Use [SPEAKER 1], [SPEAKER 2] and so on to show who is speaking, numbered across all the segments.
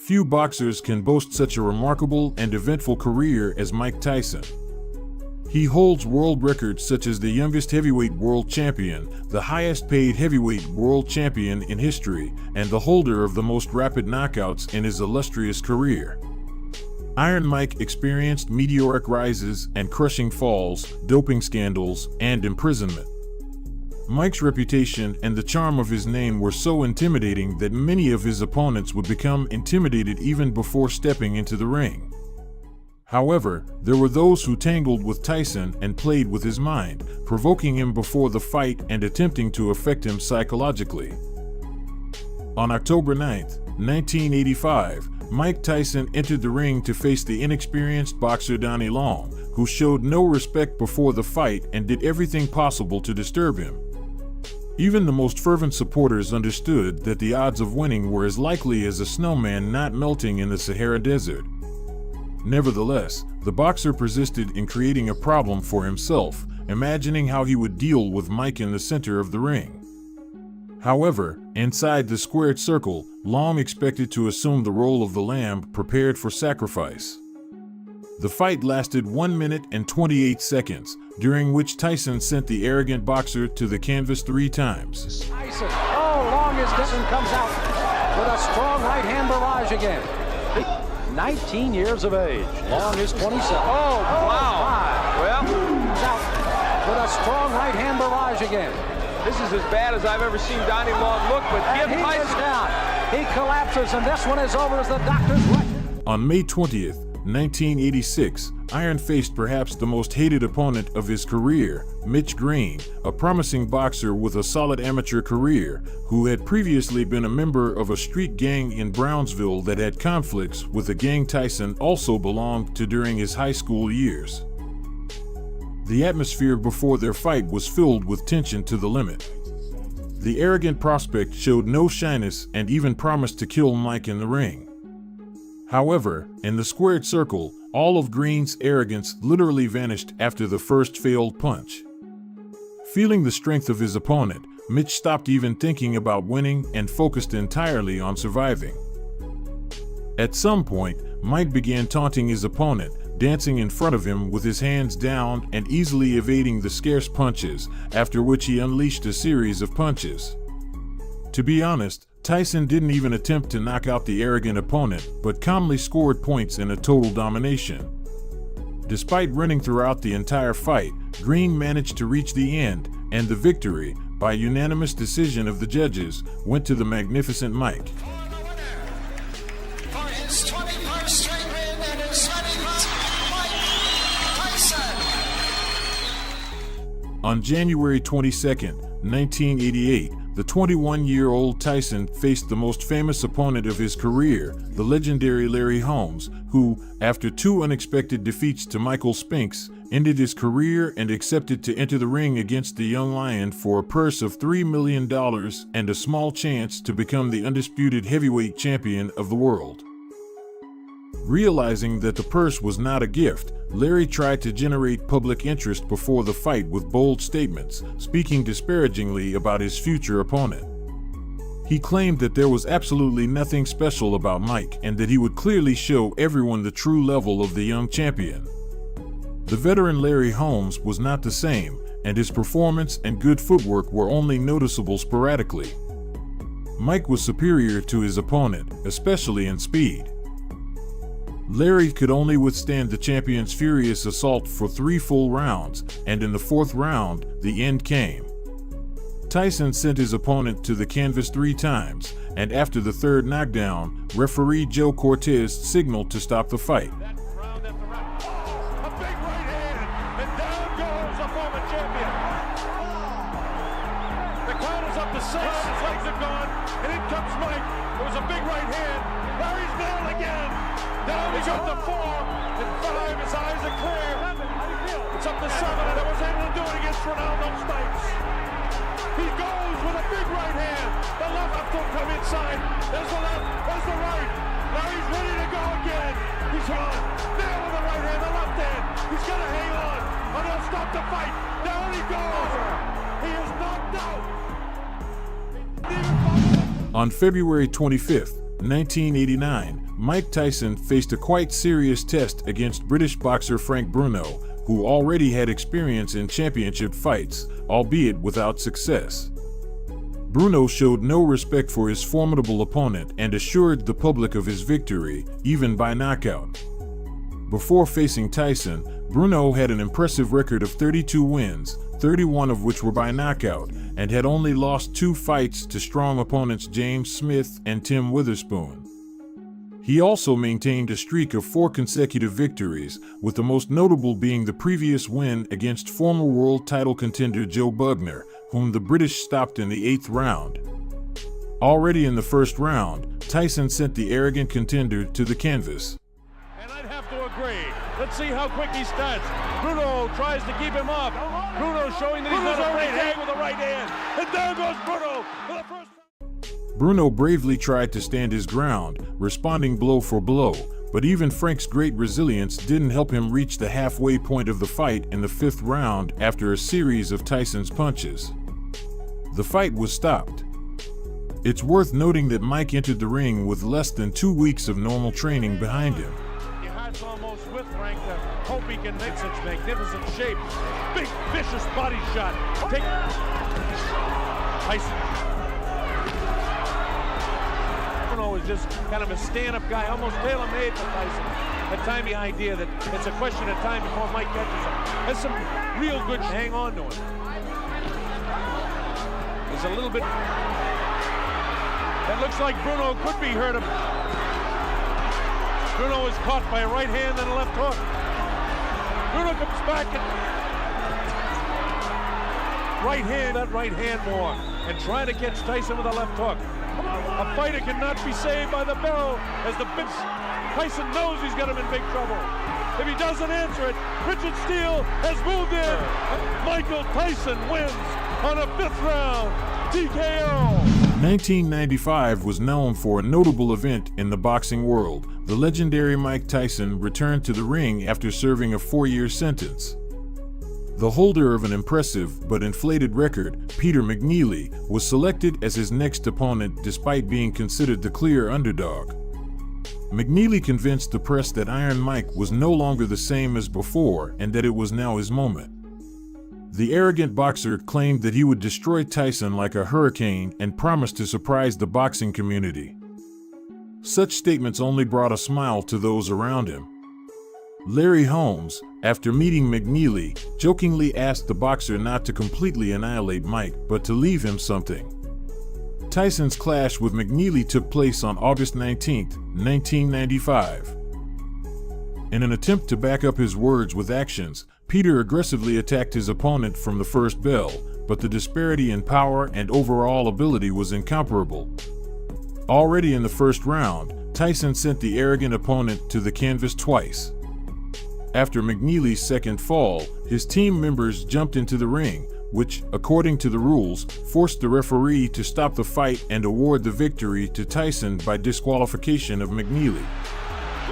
[SPEAKER 1] Few boxers can boast such a remarkable and eventful career as Mike Tyson. He holds world records such as the youngest heavyweight world champion, the highest paid heavyweight world champion in history, and the holder of the most rapid knockouts in his illustrious career. Iron Mike experienced meteoric rises and crushing falls, doping scandals, and imprisonment. Mike's reputation and the charm of his name were so intimidating that many of his opponents would become intimidated even before stepping into the ring. However, there were those who tangled with Tyson and played with his mind, provoking him before the fight and attempting to affect him psychologically. On October 9, 1985, Mike Tyson entered the ring to face the inexperienced boxer Donnie, who showed no respect before the fight and did everything possible to disturb him. Even the most fervent supporters understood that the odds of winning were as likely as a snowman not melting in the Sahara Desert. Nevertheless, the boxer persisted in creating a problem for himself, imagining how he would deal with Mike in the center of the ring. However, inside the squared circle, Long expected to assume the role of the lamb prepared for sacrifice. The fight lasted 1 minute and 28 seconds, during which Tyson sent the arrogant boxer to the canvas 3 times.
[SPEAKER 2] Tyson, Long as Tyson comes out with a strong right hand barrage again. 19 years of age. Long is 27.
[SPEAKER 3] Oh, wow. Well,
[SPEAKER 2] he's out with a strong right hand barrage again.
[SPEAKER 3] This is as bad as I've ever seen Donnie Long look, but
[SPEAKER 2] and he is down. He collapses, and this one is over as the doctor's right.
[SPEAKER 1] On May 20th, 1986, Iron faced perhaps the most hated opponent of his career, Mitch, a promising boxer with a solid amateur career, who had previously been a member of a street gang in Brownsville that had conflicts with a gang Tyson also belonged to during his high school years. The atmosphere before their fight was filled with tension to the limit. The arrogant prospect showed no shyness and even promised to kill Mike in the ring. However, in the squared circle, all of Green's arrogance literally vanished after the first failed punch. Feeling the strength of his opponent, Mitch stopped even thinking about winning and focused entirely on surviving. At some point, Mike began taunting his opponent, dancing in front of him with his hands down and easily evading the scarce punches, after which he unleashed a series of punches. To be honest, Tyson didn't even attempt to knock out the arrogant opponent, but calmly scored points in a total domination. Despite running throughout the entire fight, Green managed to reach the end, and the victory, by unanimous decision of the judges, went to the magnificent Mike.
[SPEAKER 4] For his 21st straight win and his 21st, Mike Tyson.
[SPEAKER 1] On January 22, 1988, the 21-year-old Tyson faced the most famous opponent of his career, the legendary Larry Holmes, who, after 2 unexpected defeats to Michael Spinks, ended his career and accepted to enter the ring against the young lion for a purse of $3 million and a small chance to become the undisputed heavyweight champion of the world. Realizing that the purse was not a gift, Larry tried to generate public interest before the fight with bold statements, speaking disparagingly about his future opponent. He claimed that there was absolutely nothing special about Mike and that he would clearly show everyone the true level of the young champion. The veteran Larry Holmes was not the same, and his performance and good footwork were only noticeable sporadically. Mike was superior to his opponent, especially in speed. Larry could only withstand the champion's furious assault for 3 full rounds, and in the 4th round, the end came. Tyson sent his opponent to the canvas 3 times, and after the 3rd knockdown, referee Joe Cortez signaled to stop the fight.
[SPEAKER 5] A big right hand, and down goes the former champion. The count is up to 6, his legs are gone, and in comes Mike. It was a big right hand. Larry's down again. Down he goes to 4, and 5, his eyes are clear. It's up to 7, and I was able to do it against Ronaldo Spikes. He goes with a big right hand. The left have to come inside. There's the left, there's the right. Larry's ready to go again. He's on. There with the right hand, the left hand. He's going to hang on, or he'll stop the fight. Down he goes. He is knocked out.
[SPEAKER 1] On February 25, 1989, Mike Tyson faced a quite serious test against British boxer Frank Bruno, who already had experience in championship fights, albeit without success. Bruno showed no respect for his formidable opponent and assured the public of his victory, even by knockout. Before facing Tyson, Bruno had an impressive record of 32 wins, 31 of which were by knockout, and had only lost 2 fights to strong opponents James Smith and Tim Witherspoon. He also maintained a streak of 4 consecutive victories, with the most notable being the previous win against former world title contender Joe Bugner, whom the British stopped in the 8th round. Already in the first round, Tyson sent the arrogant contender to the canvas.
[SPEAKER 5] And I'd have to agree. Let's see how quick he starts. Bruno tries to keep him up. Bruno showing that he's not afraid to hang with the right hand. And there goes Bruno for the first.
[SPEAKER 1] Bruno bravely tried to stand his ground, responding blow for blow, but even Frank's great resilience didn't help him reach the halfway point of the fight in the 5th round after a series of Tyson's punches. The fight was stopped. It's worth noting that Mike entered the ring with less than 2 weeks of normal training behind him.
[SPEAKER 5] Your heart's almost with Frank to hope he can make such magnificent shape. Big, vicious body shot. Take Tyson. Bruno is just kind of a stand-up guy, almost tailor-made for Tyson. At time, the idea that it's a question of time before Mike catches him. Has some real good hang on to him. He's a little bit. That looks like Bruno could be hurt. Bruno is caught by a right hand and a left hook. Bruno comes back and that right hand more, and trying to catch Tyson with a left hook. A fighter cannot be saved by the bell, as Tyson knows he's got him in big trouble. If he doesn't answer it, Richard Steele has moved in. Michael Tyson wins on a 5th round TKO.
[SPEAKER 1] 1995 was known for a notable event in the boxing world. The legendary Mike Tyson returned to the ring after serving a 4-year sentence. The holder of an impressive but inflated record, Peter McNeely, was selected as his next opponent despite being considered the clear underdog. McNeely convinced the press that Iron Mike was no longer the same as before and that it was now his moment. The arrogant boxer claimed that he would destroy Tyson like a hurricane and promised to surprise the boxing community. Such statements only brought a smile to those around him. Larry Holmes, after meeting McNeely, jokingly asked the boxer not to completely annihilate Mike, but to leave him something. Tyson's clash with McNeely took place on August 19, 1995. In an attempt to back up his words with actions, Peter aggressively attacked his opponent from the first bell, but the disparity in power and overall ability was incomparable. Already in the first round, Tyson sent the arrogant opponent to the canvas twice. After McNeely's second fall, his team members jumped into the ring, which, according to the rules, forced the referee to stop the fight and award the victory to Tyson by disqualification of McNeely.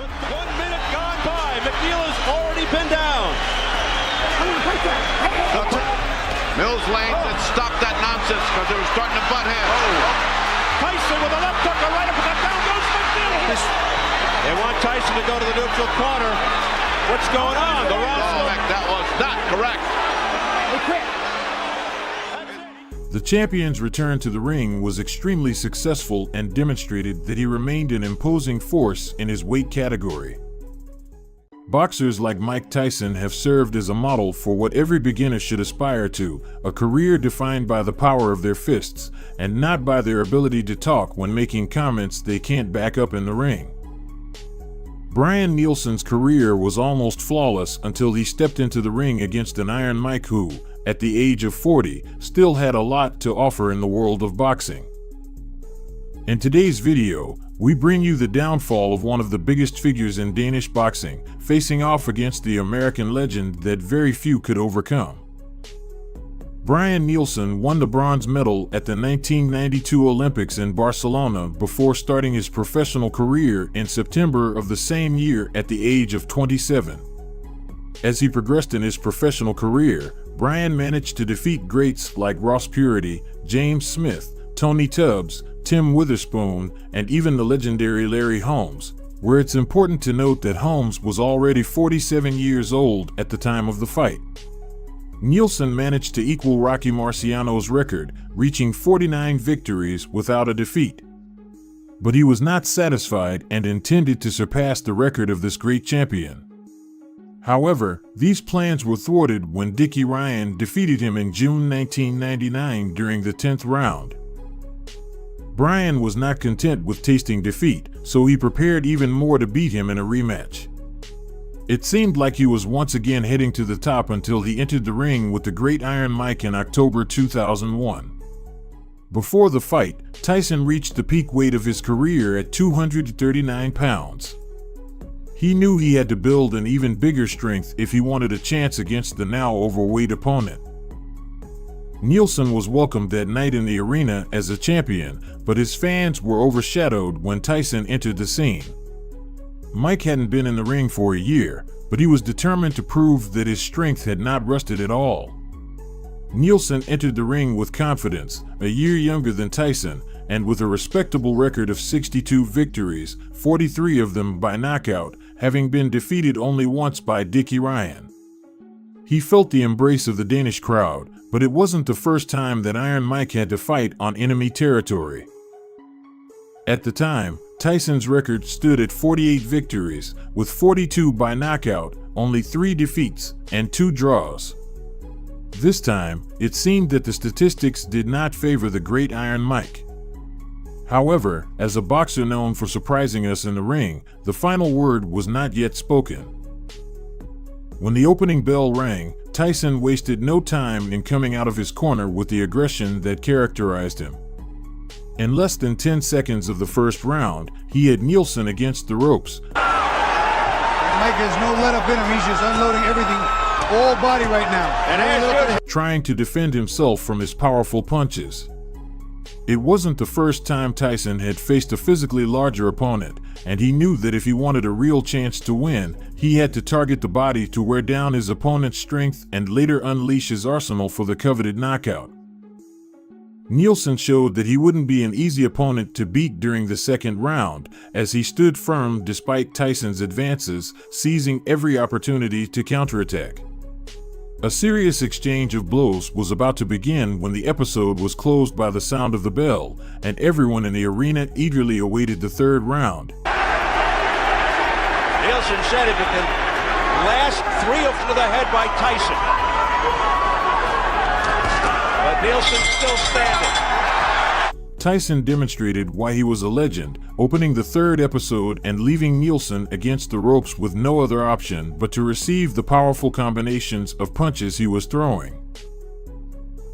[SPEAKER 5] With 1 minute gone by, McNeely's already been down.
[SPEAKER 6] Mills Lane said stop that nonsense because it was starting to butt heads.
[SPEAKER 5] Tyson with a left hook, a right uppercut, down goes McNeely.
[SPEAKER 3] They want Tyson to go to the neutral corner. What's going on? The
[SPEAKER 6] That was not correct.
[SPEAKER 1] The champion's return to the ring was extremely successful and demonstrated that he remained an imposing force in his weight category. Boxers like Mike Tyson have served as a model for what every beginner should aspire to, a career defined by the power of their fists, and not by their ability to talk when making comments they can't back up in the ring. Brian Nielsen's career was almost flawless until he stepped into the ring against an Iron Mike who, at the age of 40, still had a lot to offer in the world of boxing. In today's video, we bring you the downfall of one of the biggest figures in Danish boxing, facing off against the American legend that very few could overcome. Brian Nielsen won the bronze medal at the 1992 Olympics in Barcelona before starting his professional career in September of the same year at the age of 27. As he progressed in his professional career, Brian managed to defeat greats like Ross Purity, James Smith, Tony Tubbs, Tim Witherspoon, and even the legendary Larry Holmes, where it's important to note that Holmes was already 47 years old at the time of the fight. Nielsen managed to equal Rocky Marciano's record, reaching 49 victories without a defeat. But he was not satisfied and intended to surpass the record of this great champion. However, these plans were thwarted when Dickie Ryan defeated him in June 1999 during the 10th round. Bryan was not content with tasting defeat, so he prepared even more to beat him in a rematch. It seemed like he was once again heading to the top until he entered the ring with the Great Iron Mike in October 2001. Before the fight, Tyson reached the peak weight of his career at 239 pounds. He knew he had to build an even bigger strength if he wanted a chance against the now overweight opponent. Nielsen was welcomed that night in the arena as a champion, but his fans were overshadowed when Tyson entered the scene. Mike hadn't been in the ring for a year, but he was determined to prove that his strength had not rusted at all. Nielsen entered the ring with confidence, a year younger than Tyson, and with a respectable record of 62 victories, 43 of them by knockout, having been defeated only once by Dickie Ryan. He felt the embrace of the Danish crowd, but it wasn't the first time that Iron Mike had to fight on enemy territory. At the time, Tyson's record stood at 48 victories, with 42 by knockout, only 3 defeats, and 2 draws. This time, it seemed that the statistics did not favor the Great Iron Mike. However, as a boxer known for surprising us in the ring, the final word was not yet spoken. When the opening bell rang, Tyson wasted no time in coming out of his corner with the aggression that characterized him. In less than 10 seconds of the first round, he had Nielsen against the ropes.
[SPEAKER 7] Mike has no let up in him. He's just unloading everything, all body right now.
[SPEAKER 1] Trying to defend himself from his powerful punches. It wasn't the first time Tyson had faced a physically larger opponent, and he knew that if he wanted a real chance to win, he had to target the body to wear down his opponent's strength and later unleash his arsenal for the coveted knockout. Nielsen showed that he wouldn't be an easy opponent to beat during the second round, as he stood firm despite Tyson's advances, seizing every opportunity to counterattack. A serious exchange of blows was about to begin when the episode was closed by the sound of the bell, and everyone in the arena eagerly awaited the third round.
[SPEAKER 3] Nielsen said if it can last 3 to the head by Tyson. But Nielsen's still standing.
[SPEAKER 1] Tyson demonstrated why he was a legend, opening the third episode and leaving Nielsen against the ropes with no other option but to receive the powerful combinations of punches he was throwing.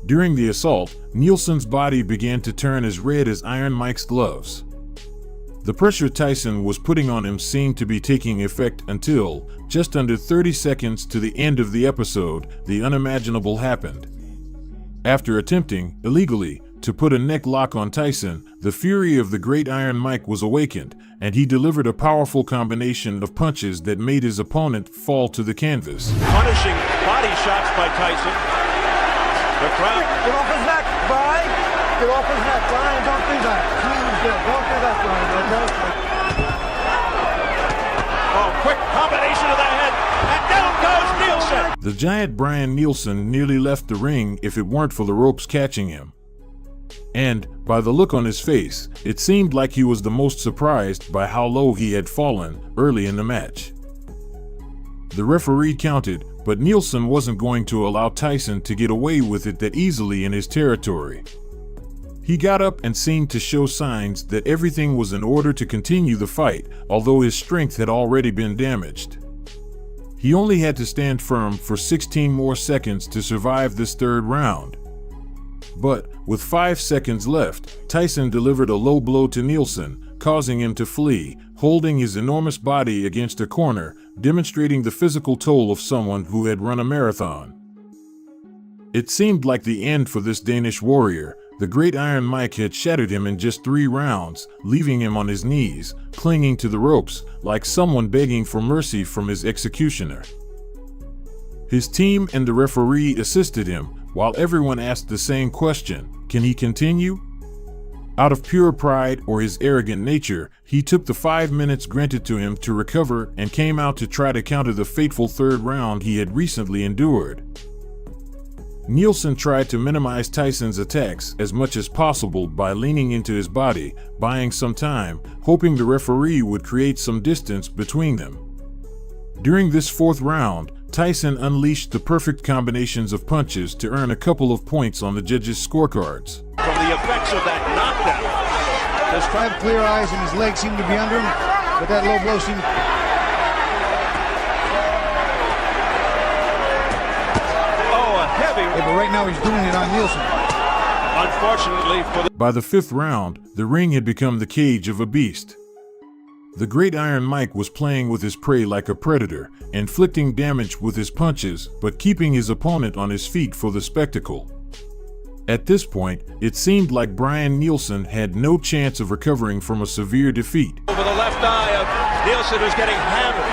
[SPEAKER 1] During the assault, Nielsen's body began to turn as red as Iron Mike's gloves. The pressure Tyson was putting on him seemed to be taking effect until, just under 30 seconds to the end of the episode, the unimaginable happened. After attempting, illegally, to put a neck lock on Tyson, the fury of the Great Iron Mike was awakened, and he delivered a powerful combination of punches that made his opponent fall to the canvas.
[SPEAKER 3] Punishing body shots by Tyson. The crowd.
[SPEAKER 7] Get off his neck, Brian. Get off his neck, Brian. Don't do that. Don't do that, Brian.
[SPEAKER 3] Oh, quick combination of the head, and down goes Nielsen.
[SPEAKER 1] The giant Bryan Nielsen nearly left the ring if it weren't for the ropes catching him. And, by the look on his face, it seemed like he was the most surprised by how low he had fallen early in the match. The referee counted, but Nielsen wasn't going to allow Tyson to get away with it that easily in his territory. He got up and seemed to show signs that everything was in order to continue the fight, although his strength had already been damaged. He only had to stand firm for 16 more seconds to survive this third round. But, with 5 seconds left, Tyson delivered a low blow to Nielsen, causing him to flee, holding his enormous body against a corner, demonstrating the physical toll of someone who had run a marathon. It seemed like the end for this Danish warrior. The Great Iron Mike had shattered him in just 3 rounds, leaving him on his knees, clinging to the ropes, like someone begging for mercy from his executioner. His team and the referee assisted him, while everyone asked the same question: can he continue? Out of pure pride or his arrogant nature, he took the 5 minutes granted to him to recover and came out to try to counter the fateful third round he had recently endured. Nielsen tried to minimize Tyson's attacks as much as possible by leaning into his body, buying some time, hoping the referee would create some distance between them. During this fourth round, Tyson unleashed the perfect combinations of punches to earn a couple of points on the judges' scorecards.
[SPEAKER 3] From the effects of that knockdown.
[SPEAKER 7] Does have clear eyes and his legs seem to be under him, but that low blow seems...
[SPEAKER 3] Heavy.
[SPEAKER 7] Yeah, but right now he's doing it on Nielsen.
[SPEAKER 3] Unfortunately for the...
[SPEAKER 1] By the fifth round, the ring had become the cage of a beast. The Great Iron Mike was playing with his prey like a predator, inflicting damage with his punches, but keeping his opponent on his feet for the spectacle. At this point, it seemed like Brian Nielsen had no chance of recovering from a severe defeat.
[SPEAKER 3] Over the left eye of Nielsen, who's getting hammered.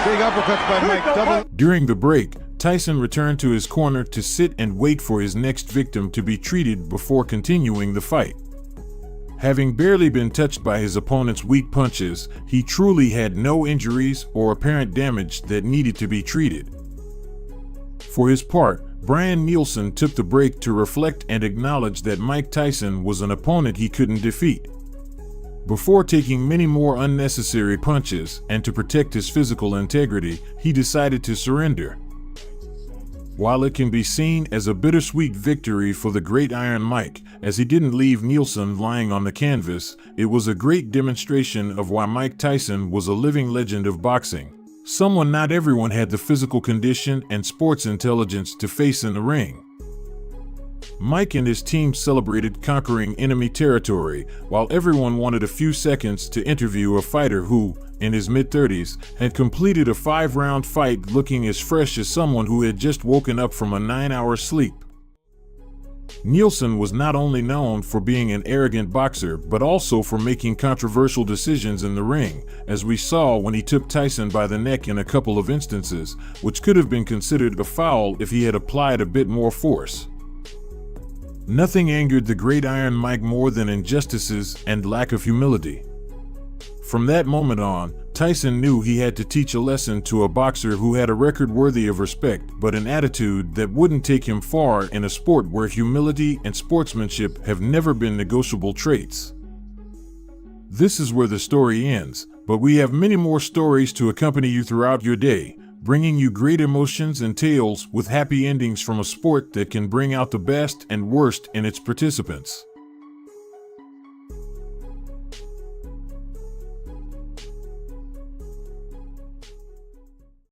[SPEAKER 7] Big uppercuts by Mike. Double.
[SPEAKER 1] During the break, Tyson returned to his corner to sit and wait for his next victim to be treated before continuing the fight. Having barely been touched by his opponent's weak punches, he truly had no injuries or apparent damage that needed to be treated. For his part, Brian Nielsen took the break to reflect and acknowledge that Mike Tyson was an opponent he couldn't defeat. Before taking many more unnecessary punches and to protect his physical integrity, he decided to surrender. While it can be seen as a bittersweet victory for the Great Iron Mike, as he didn't leave Nielsen lying on the canvas, it was a great demonstration of why Mike Tyson was a living legend of boxing. Someone not everyone had the physical condition and sports intelligence to face in the ring. Mike and his team celebrated conquering enemy territory, while everyone wanted a few seconds to interview a fighter who, in his mid-30s, had completed a 5-round fight looking as fresh as someone who had just woken up from a 9-hour sleep. Nielsen was not only known for being an arrogant boxer, but also for making controversial decisions in the ring, as we saw when he took Tyson by the neck in a couple of instances, which could have been considered a foul if he had applied a bit more force. Nothing angered the Great Iron Mike more than injustices and lack of humility. From that moment on, Tyson knew he had to teach a lesson to a boxer who had a record worthy of respect, but an attitude that wouldn't take him far in a sport where humility and sportsmanship have never been negotiable traits. This is where the story ends, but we have many more stories to accompany you throughout your day, bringing you great emotions and tales with happy endings from a sport that can bring out the best and worst in its participants.